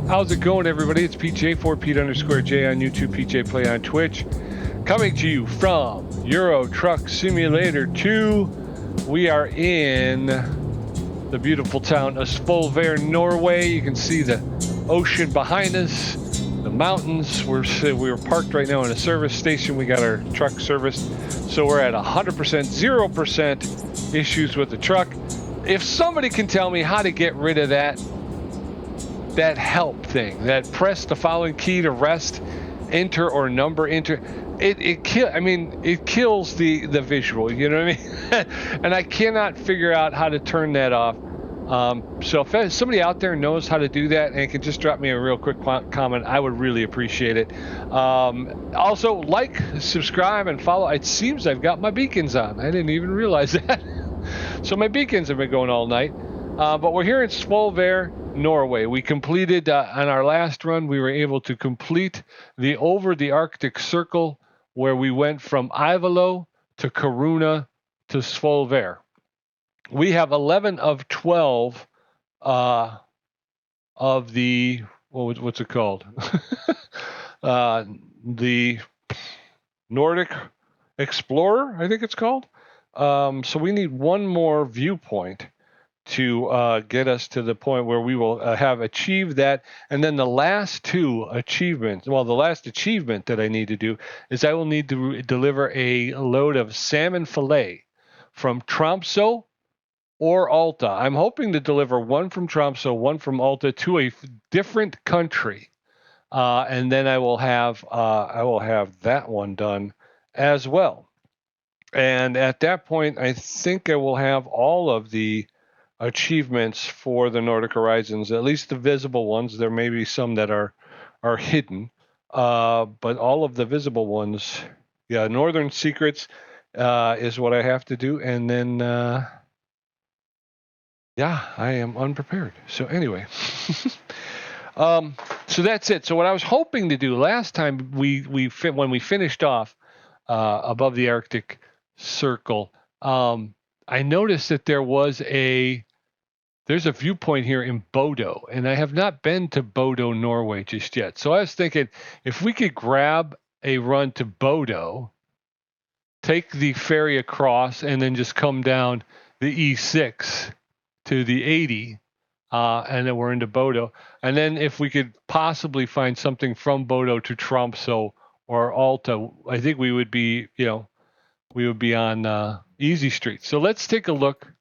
How's it going, everybody? It's PJ4, Pete_J on YouTube, PJ Play on Twitch. Coming to you from Euro Truck Simulator 2. We are in the beautiful town of Svolvær, Norway. You can see the ocean behind us, the mountains. We're parked right now in a service station. We got our truck serviced. So we're at 100%, 0% issues with the truck. If somebody can tell me how to get rid of that help thing, that press the following key to rest, enter or number enter, it kills the visual, you know what I mean? And I cannot figure out how to turn that off. So if somebody out there knows how to do that and can just drop me a real quick comment, I would really appreciate it. Also, like, subscribe, and follow. It seems I've got my beacons on. I didn't even realize that. So my beacons have been going all night. But we're here in Svolvær, Norway. We completed, on our last run, we were able to complete over the Arctic Circle, where we went from Ivalo to Kiruna to Svolvær. We have 11 of 12 of the, what's it called? The Nordic Explorer, I think it's called. So we need one more viewpoint to get us to the point where we will have achieved that. And then the last two achievements, the last achievement that I need to do is I will need to deliver a load of salmon fillet from Tromsø or Alta. I'm hoping to deliver one from Tromsø, one from Alta to a different country. And then I will have that one done as well. And at that point, I think I will have all of the achievements for the Nordic Horizons, at least the visible ones. There may be some that are hidden, but all of the visible ones, Northern Secrets is what I have to do. And then, I am unprepared. So anyway, so that's it. So what I was hoping to do last time, when we finished off above the Arctic Circle, I noticed that there's a viewpoint here in Bodø, and I have not been to Bodø, Norway just yet. So I was thinking if we could grab a run to Bodø, take the ferry across, and then just come down the E6 to the 80, and then we're into Bodø. And then if we could possibly find something from Bodø to Tromsø or Alta, I think we would be, on Easy Street. So let's take a look.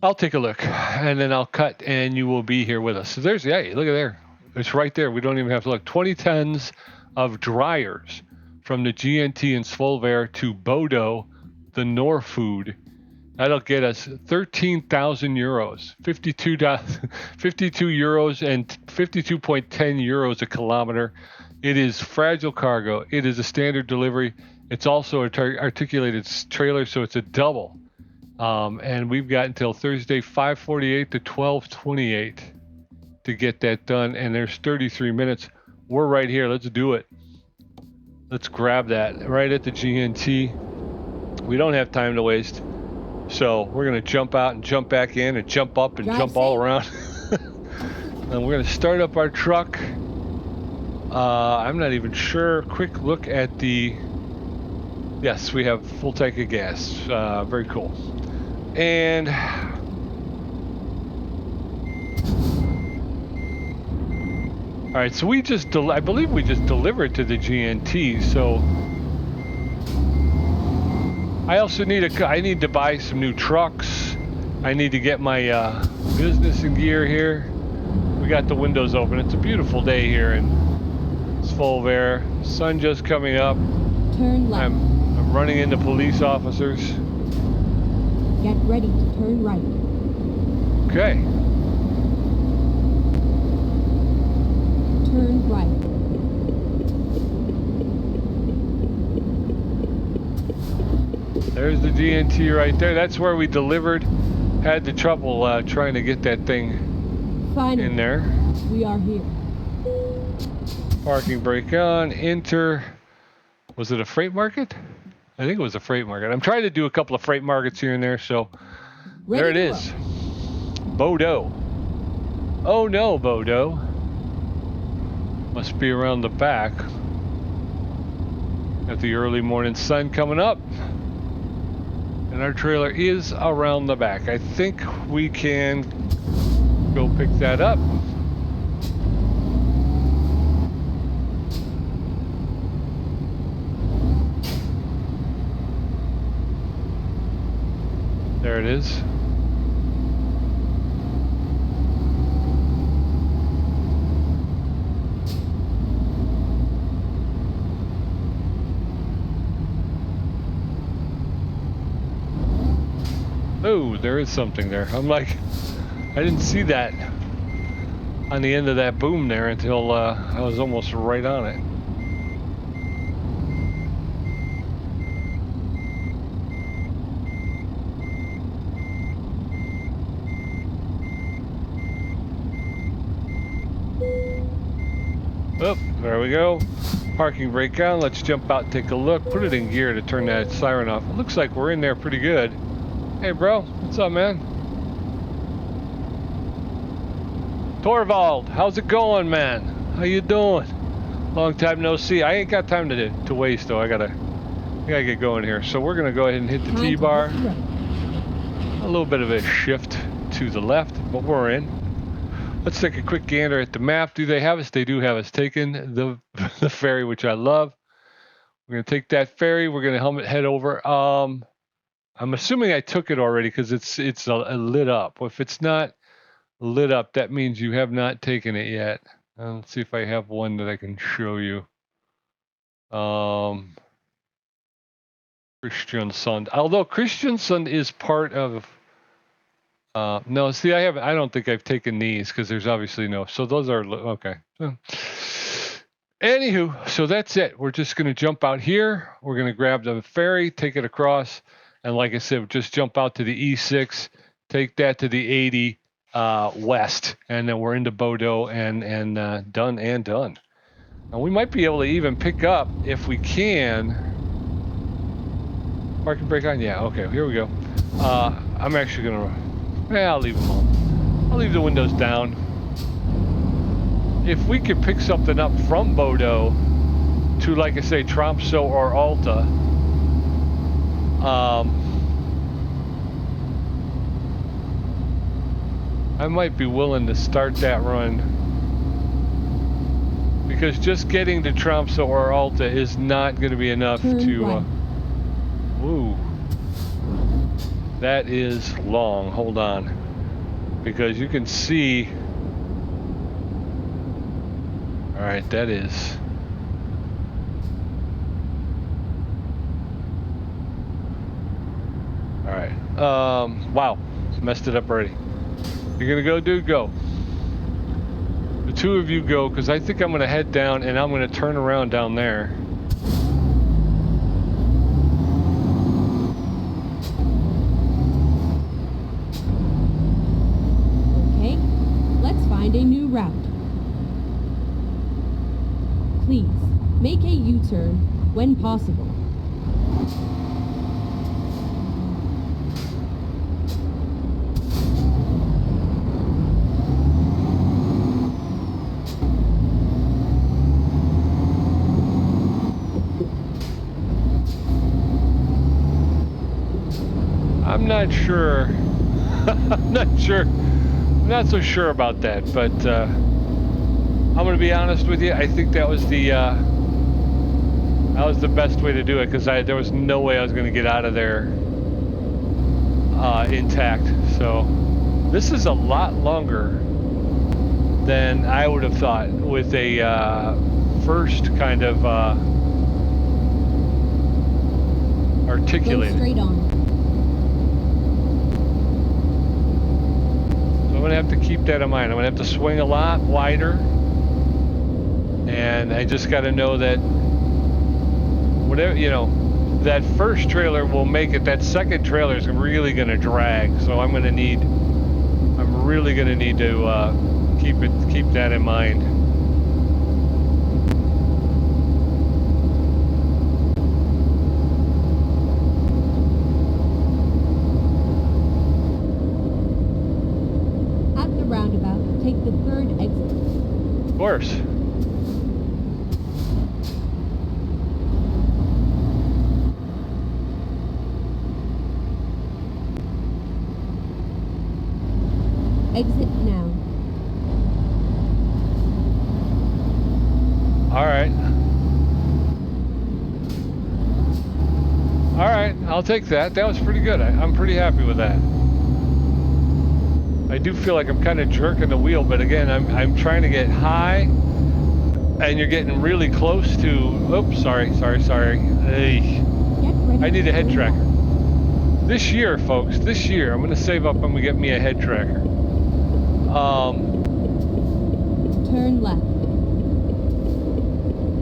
I'll take a look, and then I'll cut, and you will be here with us. So look at there. It's right there. We don't even have to look. 20 tons of dryers from the GNT in Svolvær to Bodø, the Norfood. That'll get us 13,000 euros, 52 euros and 52.10 euros a kilometer. It is fragile cargo. It is a standard delivery. It's also an articulated trailer, so it's a double. And we've got until Thursday, 5:48 to 12:28 to get that done. And there's 33 minutes. We're right here. Let's do it. Let's grab that right at the GNT. We don't have time to waste. So we're going to jump out and jump back in and jump up and jump all around. And we're going to start up our truck. I'm not even sure. Quick look at the... Yes, we have full tank of gas. Very cool. And all right, so I believe we just delivered to the GNT. So I also I need to buy some new trucks. I need to get my business in gear here. We got the windows open. It's a beautiful day here in Svolvær. Sun just coming up. Turn left. I'm running into police officers. Get ready to turn right. Okay. Turn right. There's the GNT right there. That's where we delivered. Had the trouble trying to get that thing Finally, in there. We are here. Parking brake on. Enter. Was it a freight market? I think it was a freight market. I'm trying to do a couple of freight markets here and there, so there it is. Bodø. Oh no, Bodø. Must be around the back. Got the early morning sun coming up. And our trailer is around the back. I think we can go pick that up. There it is. Oh, there is something there. I'm like, I didn't see that on the end of that boom there until I was almost right on it. Oh, there we go. Parking brake on. Let's jump out and take a look. Put it in gear to turn that siren off. It looks like we're in there pretty good. Hey, bro. What's up, man? Torvald, how's it going, man? How you doing? Long time no see. I ain't got time to waste, though. I gotta get going here. So we're gonna go ahead and hit the T-bar. A little bit of a shift to the left, but we're in. Let's take a quick gander at the map. Do they have us? They do have us taking the ferry, which I love. We're gonna take that ferry. We're gonna head over. I'm assuming I took it already because it's lit up. If it's not lit up, that means you have not taken it yet. Let's see if I have one that I can show you. Kristiansund. Although Kristiansund is part of. No, see, I don't think I've taken these because there's obviously no. So those are okay. Anywho, so that's it. We're just going to jump out here. We're going to grab the ferry, take it across, and like I said, just jump out to the E6, take that to the 80 west, and then we're into Bodø and done and done. And we might be able to even pick up if we can. Parking brake on? Yeah. Okay. Here we go. I'm actually going to. I'll leave them on. I'll leave the windows down. If we could pick something up from Bodø to, like I say, Tromsø or Alta, I might be willing to start that run. Because just getting to Tromsø or Alta is not going to be enough to... Woo. That is long. Hold on. Because you can see... Alright, that is... Alright. Wow. Messed it up already. You're gonna go, dude? Go. The two of you go, because I think I'm gonna head down and I'm gonna turn around down there. Okay, let's find a new route. Please, make a U-turn when possible. I'm not sure. I'm not sure. I'm not so sure about that, but I'm gonna be honest with you. I think that was the best way to do it because there was no way I was gonna get out of there intact. So this is a lot longer than I would have thought with a first kind of articulated. Go straight on. I'm gonna have to keep that in mind. I'm gonna have to swing a lot wider, and I just got to know that whatever, you know, that first trailer will make it. That second trailer is really gonna drag, so I'm really gonna need to keep that in mind. At the roundabout, take the Exit now. All right. All right, I'll take that. That was pretty good. I'm pretty happy with that. I do feel like I'm kind of jerking the wheel, but again, I'm trying to get high, and you're getting really close to. Oops, sorry. Hey, I need a head tracker. This year, folks. This year, I'm gonna save up and we get me a head tracker. Turn left.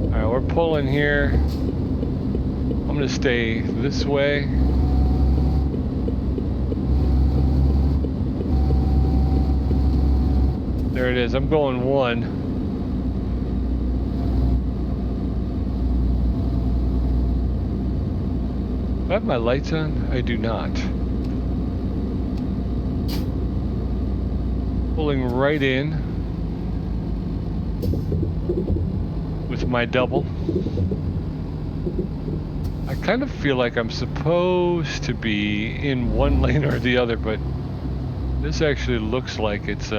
All right, we're pulling here. I'm gonna stay this way. There it is. I'm going 1. Do I have my lights on? I do not. Pulling right in with my double. I kind of feel like I'm supposed to be in one lane or the other, but this actually looks like it's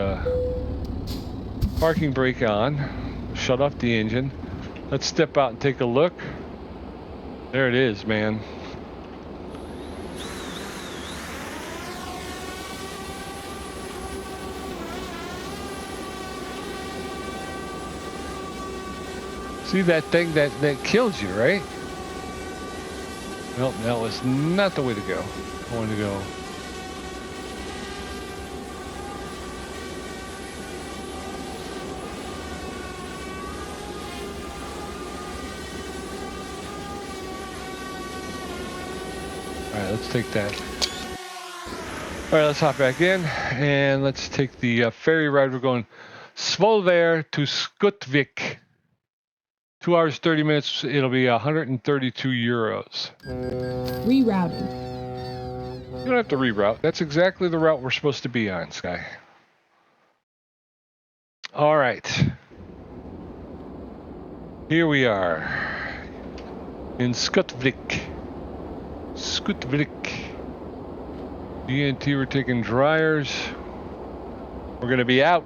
parking brake on. Shut off the engine. Let's step out and take a look. There it is, man. See that thing that kills you, right? Nope, that was not the way to go. I wanted to go. All right, let's take that. All right, let's hop back in and let's take the ferry ride. We're going Svolvær to Skutvik. 2 hours, 30 minutes. It'll be 132 euros. Rerouting. You don't have to reroute. That's exactly the route we're supposed to be on, Sky. All right. Here we are in Skutvik. DNT, we're taking dryers. We're going to be out.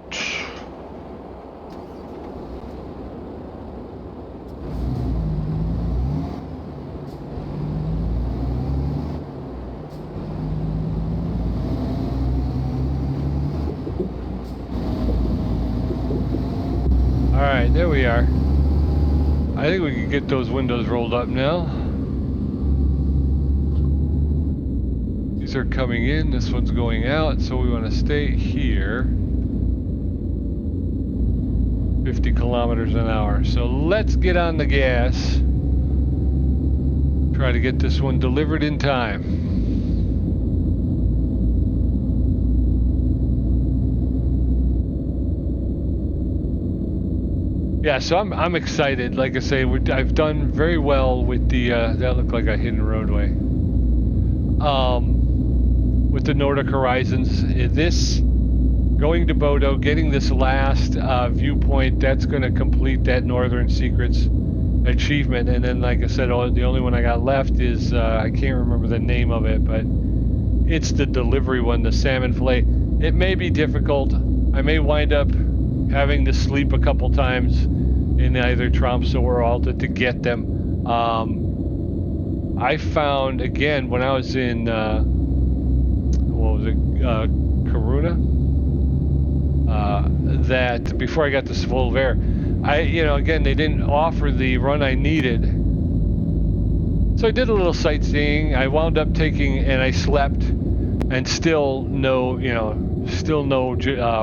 All right, there we are. I think we can get those windows rolled up now. These are coming in, this one's going out, so we want to stay here. 50 kilometers an hour. So let's get on the gas. Try to get this one delivered in time. Yeah, so I'm excited. Like I say, I've done very well with the that looked like a hidden roadway. With the Nordic Horizons, this going to Bodø, getting this last viewpoint, that's going to complete that Northern Secrets achievement. And then, like I said, the only one I got left is I can't remember the name of it, but it's the delivery one, the salmon fillet. It may be difficult. I may wind up having to sleep a couple times in either Tromsø or Alta to get them. I found, again, when I was in, what was it, Karuna? That before I got to Svolvær, again, they didn't offer the run I needed. So I did a little sightseeing. I wound up taking, and I slept, and still no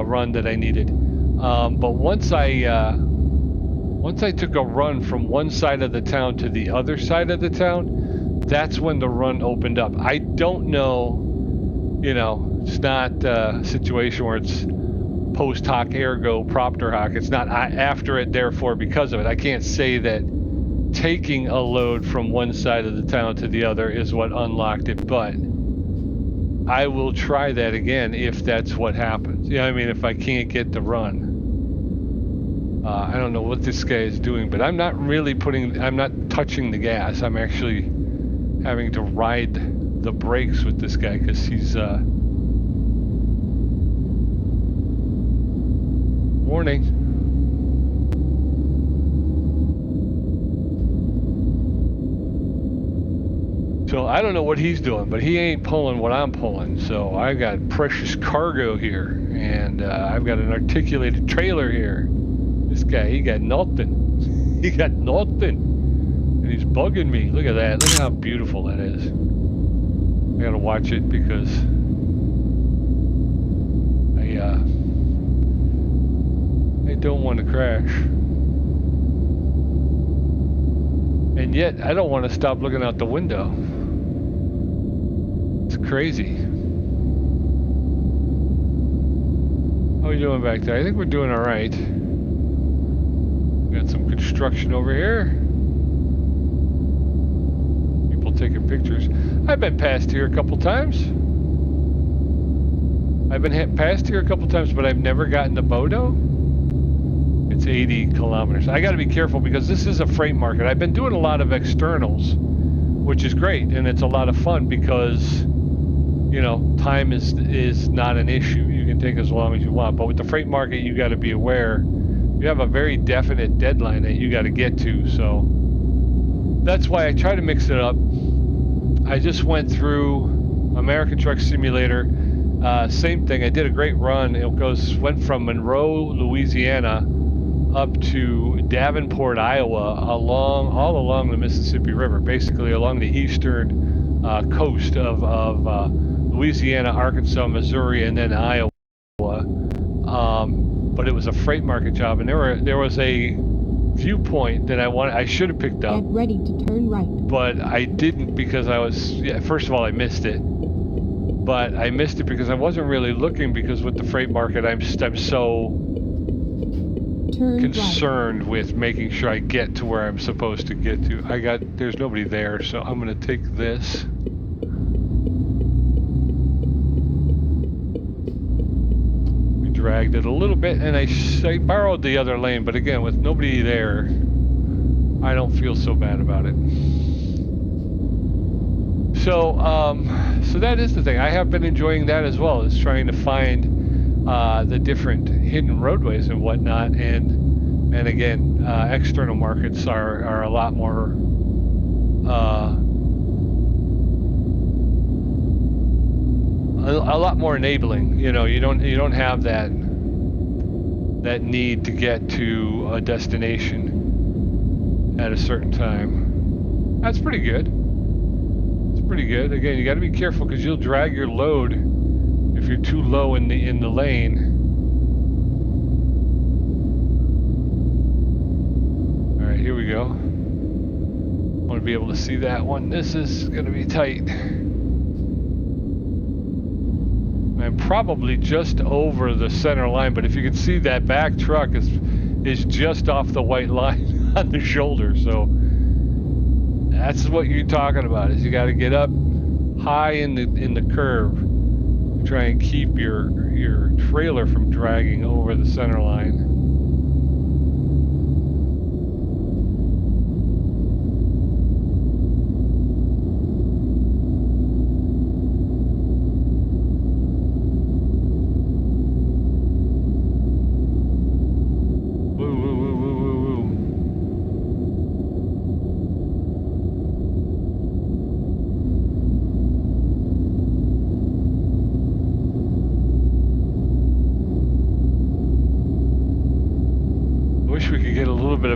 run that I needed. But once I took a run from one side of the town to the other side of the town, that's when the run opened up. I don't know, it's not a situation where it's post hoc ergo propter hoc. It's not after it, therefore because of it. I can't say that taking a load from one side of the town to the other is what unlocked it, but I will try that again if that's what happens. If I can't get the run. I don't know what this guy is doing, but I'm not touching the gas. I'm actually having to ride the brakes with this guy because he's Morning. So I don't know what he's doing, but he ain't pulling what I'm pulling. So I got precious cargo here, and I've got an articulated trailer here. This guy, he got nothing. He got nothing. And he's bugging me. Look at that. Look at how beautiful that is. I gotta watch it because I don't want to crash. And yet, I don't want to stop looking out the window. It's crazy. How are we doing back there? I think we're doing all right. Got some construction over here. People taking pictures. I've been past here a couple times. I've been past here a couple times, but I've never gotten to Bodø. It's 80 kilometers. I got to be careful because this is a freight market. I've been doing a lot of externals, which is great, and it's a lot of fun because, you know, time is not an issue. You can take as long as you want. But with the freight market, you got to be aware. You have a very definite deadline that you got to get to. So that's why I try to mix it up. I just went through American Truck Simulator. Same thing. I did a great run. It went from Monroe, Louisiana, up to Davenport, Iowa, all along the Mississippi River, basically along the eastern coast of Louisiana, Arkansas, Missouri, and then Iowa. But it was a freight market job, and there was a viewpoint that I should have picked up. Get ready to turn right. But I didn't because first of all, I missed it. But I missed it because I wasn't really looking, because with the freight market, I'm so concerned with making sure I get to where I'm supposed to get to. There's nobody there, so I'm gonna take this. We dragged it a little bit, and I borrowed the other lane, but again, with nobody there, I don't feel so bad about it. So that is the thing. I have been enjoying that as well, is trying to find the different hidden roadways and whatnot, and again, external markets are a lot more a lot more enabling. You know, you don't have that need to get to a destination at a certain time. That's pretty good. Pretty good. Again, you got to be careful because you'll drag your load if you're too low in the lane. All right, here we go. I want to be able to see that one. This is going to be tight. I'm probably just over the center line, but if you can see, that back truck is just off the white line on the shoulder. So that's what you're talking about, is you got to get up high in the curve to try and keep your trailer from dragging over the center line.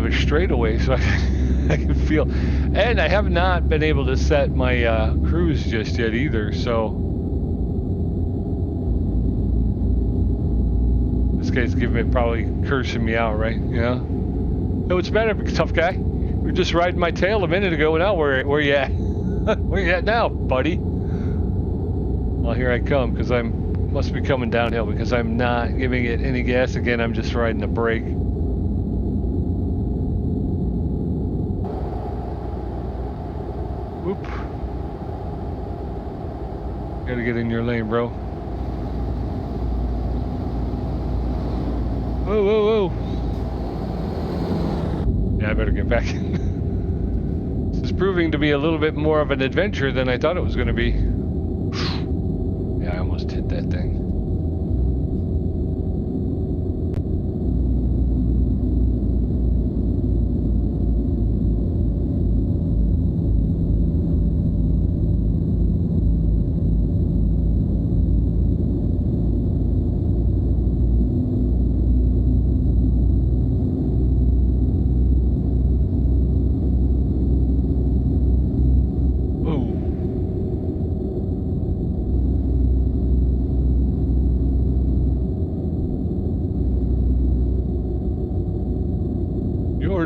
Straightaway so I can feel, and I have not been able to set my cruise just yet either, so this guy's probably cursing me out, right? Yeah. No, it's better, tough guy. You're just riding my tail a minute ago. Now where you at? Where you at now, buddy? Well, here I come, because must be coming downhill because I'm not giving it any gas again. I'm just riding the brake. Whoop. Gotta get in your lane, bro. Whoa, whoa, whoa. Yeah, I better get back. This is proving to be a little bit more of an adventure than I thought it was going to be. Yeah, I almost hit that thing.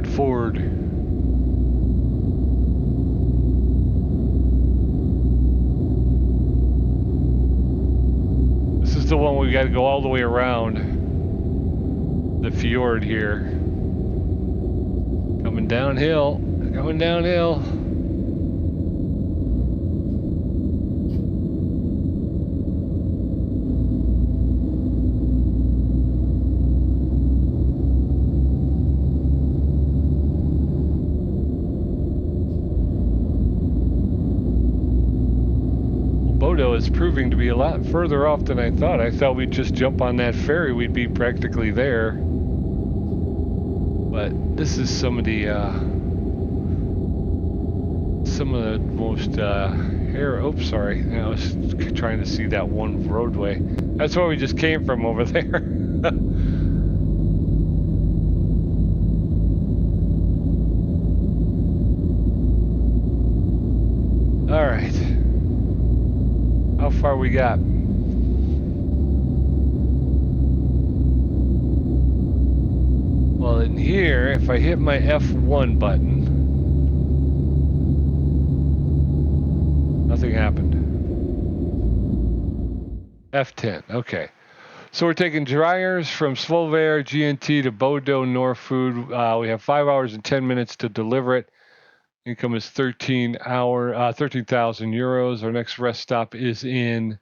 Ford. This is the one we got to go all the way around the fjord here. Coming downhill, going downhill. Bodø is proving to be a lot further off than I thought. I thought we'd just jump on that ferry, we'd be practically there. But this is some of the most oops, sorry. I was trying to see that one roadway. That's where we just came from over there. All right. How far we got? Well, in here, if I hit my F1 button, nothing happened. F10, okay. So we're taking dryers from Svolvær, GNT to Bodø, Norfood. We have 5 hours and 10 minutes to deliver it. Income is 13,000 euros. Our next rest stop is in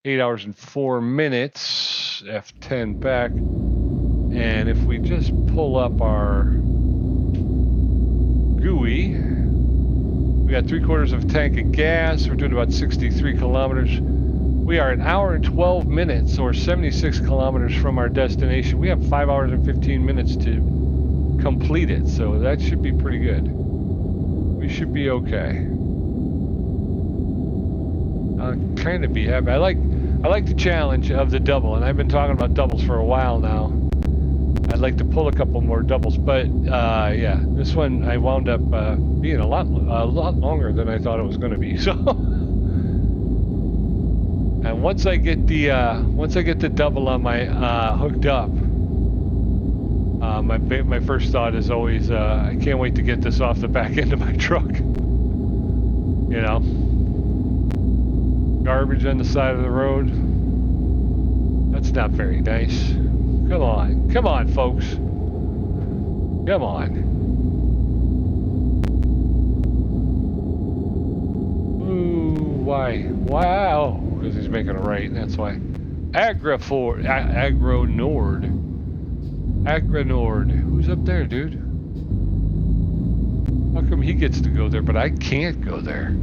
8 hours and 4 minutes. F10 back. And if we just pull up our GUI, we got 3/4 of a tank of gas. We're doing about 63 kilometers. We are an hour and 12 minutes or 76 kilometers from our destination. We have 5 hours and 15 minutes to complete it. So that should be pretty good. We should be okay. I'll kind of be happy. I like the challenge of the double, and I've been talking about doubles for a while now. I'd like to pull a couple more doubles, but yeah, this one I wound up being a lot longer than I thought it was going to be. So, and once I get the double on my hooked up. My first thought is always, I can't wait to get this off the back end of my truck. You know, garbage on the side of the road. That's not very nice. Come on, folks. Come on. Ooh, why? Wow, because he's making a right. That's why. Agronord. Who's up there, dude? How come he gets to go there, but I can't go there?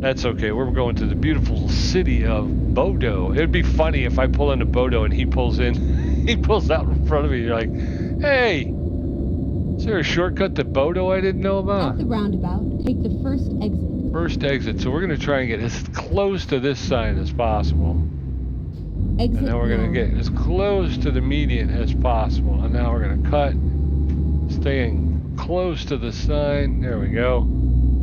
That's okay. We're going to the beautiful city of Bodø. It'd be funny if I pull into Bodø and he pulls in. He pulls out in front of me. You're like, hey, is there a shortcut to Bodø I didn't know about? At the roundabout, take the first exit. First exit. So we're going to try and get as close to this sign as possible. Exit and then we're going to get as close to the median as possible. And now we're going to cut, staying close to the sign. There we go.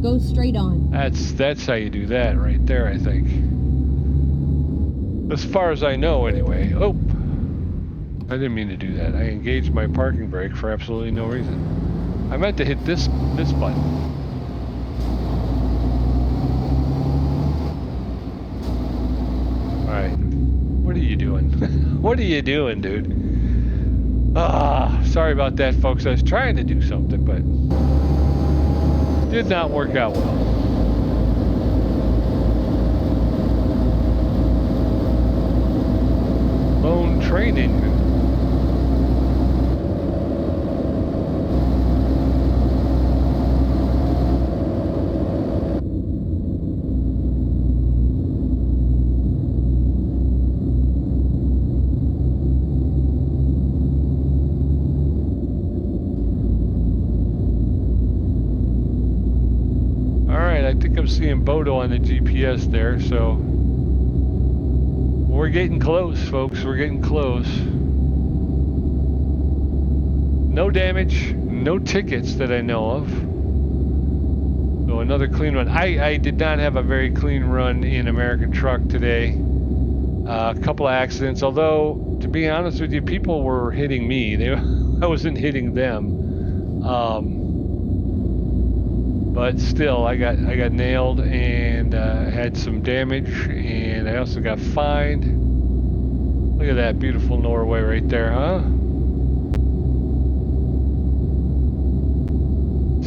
Go straight on. That's how you do that right there, I think. As far as I know, anyway. Oh, I didn't mean to do that. I engaged my parking brake for absolutely no reason. I meant to hit this button. Alright. What are you doing? What are you doing, dude? Sorry about that, folks. I was trying to do something, but did not work out well. Lone training. I think I'm seeing Bodø on the GPS there, so we're getting close, folks. We're getting close. No damage, no tickets that I know of. So another clean run. I did not have a very clean run in American Truck today. A couple of accidents, although to be honest with you, people were hitting me. I wasn't hitting them. But still, I got nailed and had some damage, and I also got fined. Look at that beautiful Norway right there, huh?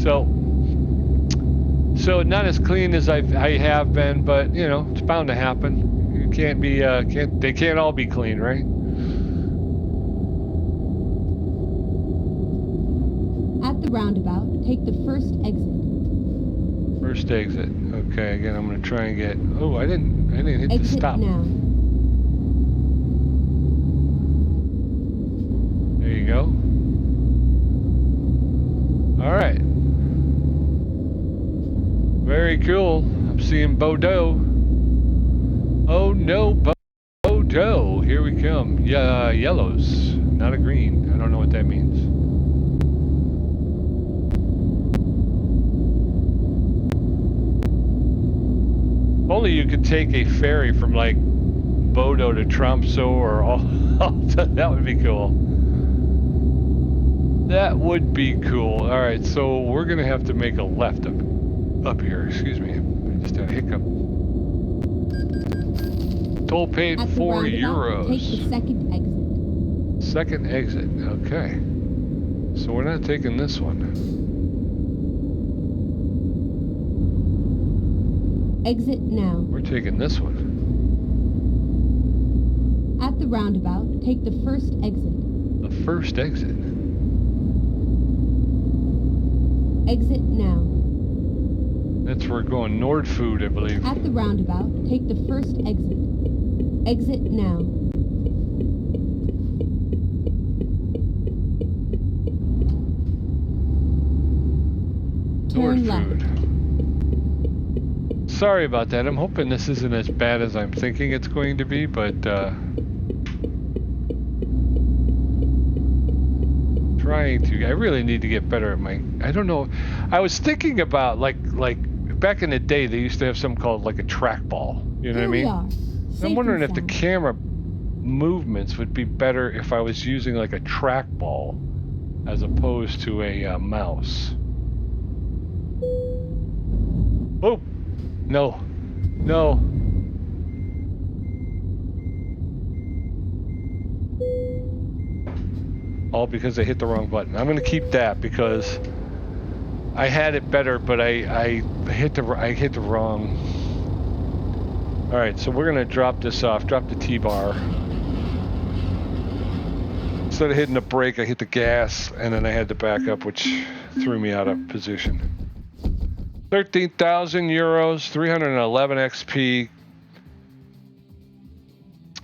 So not as clean as I have been, but you know, it's bound to happen. You can't be they can't all be clean, right? At the roundabout, take the first exit. First exit. Okay, again, I'm gonna try and get. Oh, I didn't hit the Exit stop. now. There you go. All right. Very cool. I'm seeing Bodø. Oh no, Bodø. Here we come. Yeah, yellows, not a green. I don't know what that means. If only you could take a ferry from like Bodø to Tromsø or all. That would be cool. That would be cool. All right, so we're gonna have to make a left up here. Excuse me, I just had a hiccup. Toll paid At the €4. Take the second exit. Second exit. Okay. So we're not taking this one. Exit now. We're taking this one. At the roundabout, take the first exit. The first exit. Exit now. That's where we're going. Nordfood, I believe. At the roundabout, take the first exit. Exit now. Turn left. Sorry about that. I'm hoping this isn't as bad as I'm thinking it's going to be, but trying to. I really need to get better at my. I don't know. I was thinking about like back in the day they used to have something called like a trackball. You know what I mean? I'm wondering if the camera movements would be better if I was using like a trackball as opposed to a mouse. Oh, no, no. All because I hit the wrong button. I'm gonna keep that because I had it better, but I hit the wrong. All right, so we're gonna drop this off. Drop the T-bar. Instead of hitting the brake, I hit the gas, and then I had to back up, which threw me out of position. 13,000 euros, 311 XP.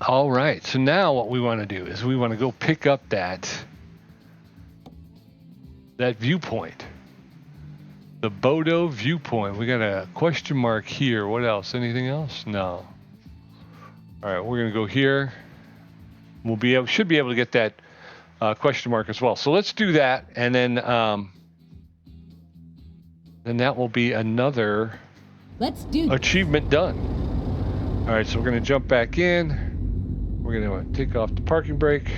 All right, so now what we want to do is we want to go pick up that viewpoint. The Bodø viewpoint. We got a question mark here. What else? Anything else? No. All right, we're gonna go here. We'll should be able to get that question mark as well. So let's do that, and then that will be another achievement done. All right, so we're gonna jump back in. We're gonna take off the parking brake.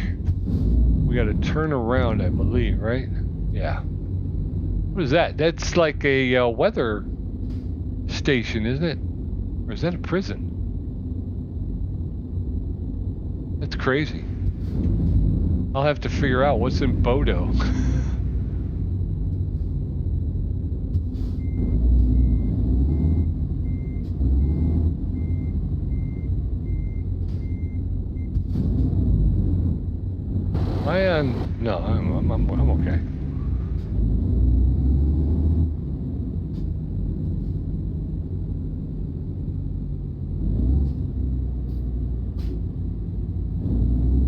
We got to turn around, I believe, right? Yeah. What is that? That's like a weather station, isn't it? Or is that a prison? That's crazy. I'll have to figure out what's in Bodø. Am I on? No, I'm okay.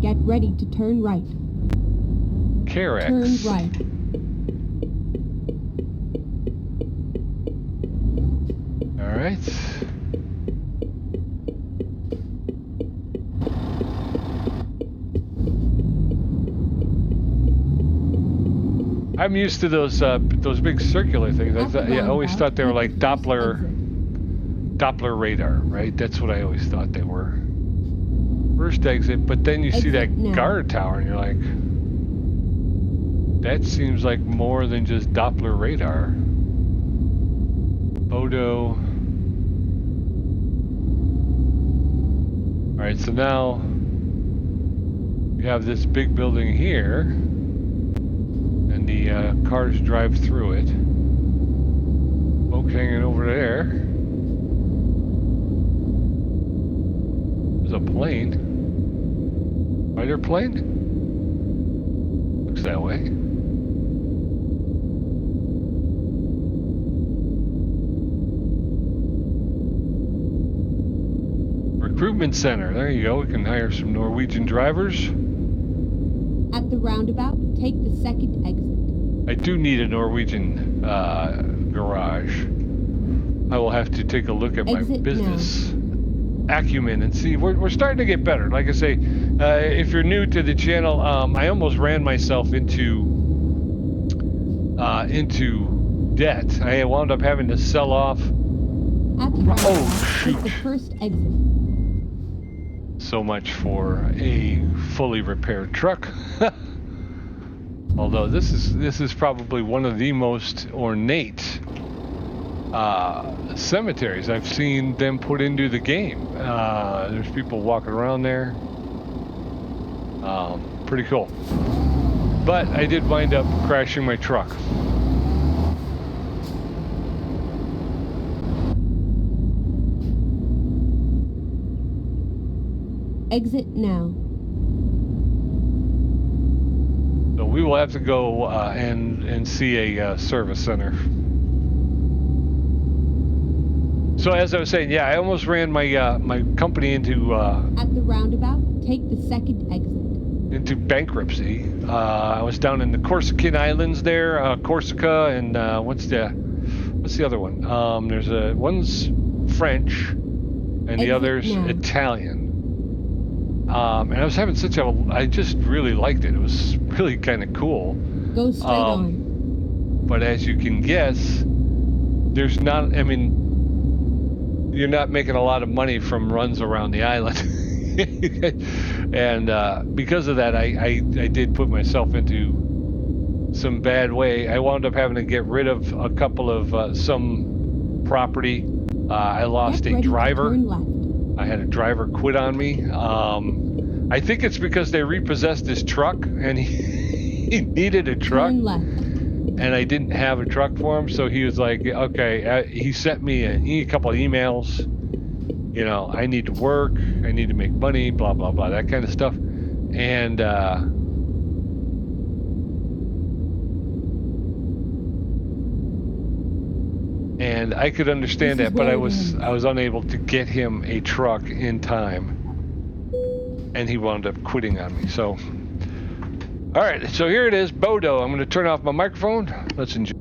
Get ready to turn right. Carex. Turn right. All right. I'm used to those big circular things. I always thought they were like Doppler radar, right? That's what I always thought they were. first exit, but then you see that Exit now. guard tower and you're like, that seems like more than just Doppler radar. Bodø. Alright, so now we have this big building here, and the cars drive through it. Smoke hanging over there. There's a plane. Fighter plane? Looks that way. Recruitment center. There you go. We can hire some Norwegian drivers. At the roundabout, take the second exit. I do need a Norwegian garage. I will have to take a look at my Exit business acumen and see. We're starting to get better. Like I say, if you're new to the channel, I almost ran myself into debt. I wound up having to sell off. At the roundabout, shoot. take the first exit. So much for a fully repaired truck. Although this is probably one of the most ornate cemeteries I've seen them put into the game. There's people walking around there. Pretty cool. But I did wind up crashing my truck. Exit now. So we will have to go and see a service center. So as I was saying, yeah, I almost ran my my company into At the roundabout, take the second exit. into bankruptcy. I was down in the Corsican Islands there, Corsica, and what's the other one? There's one's French, and the Exit other's now. Italian. And I was having I just really liked it. It was really kind of cool. Go straight on. But as you can guess, there's not, I mean, you're not making a lot of money from runs around the island. And because of that, I did put myself into some bad way. I wound up having to get rid of a couple of some property. I lost Get a ready to driver. turn left. I had a driver quit on me. I think it's because they repossessed his truck and he needed a truck. Turn left. And I didn't have a truck for him, so he was like, okay, he sent me a couple of emails, you know, I need to work, I need to make money, blah, blah, blah, that kind of stuff. And I could understand This that, is but where I it was ends. unable to get him a truck in time, and he wound up quitting on me. So, all right, so here it is, Bodø. I'm going to turn off my microphone. Let's enjoy.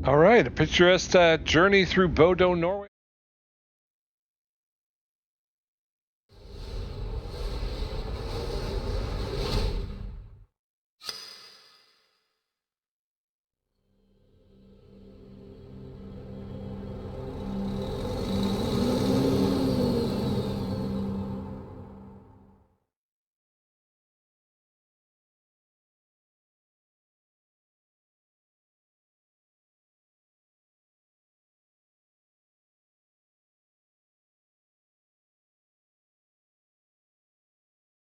All right, a picturesque journey through Bodø, Norway.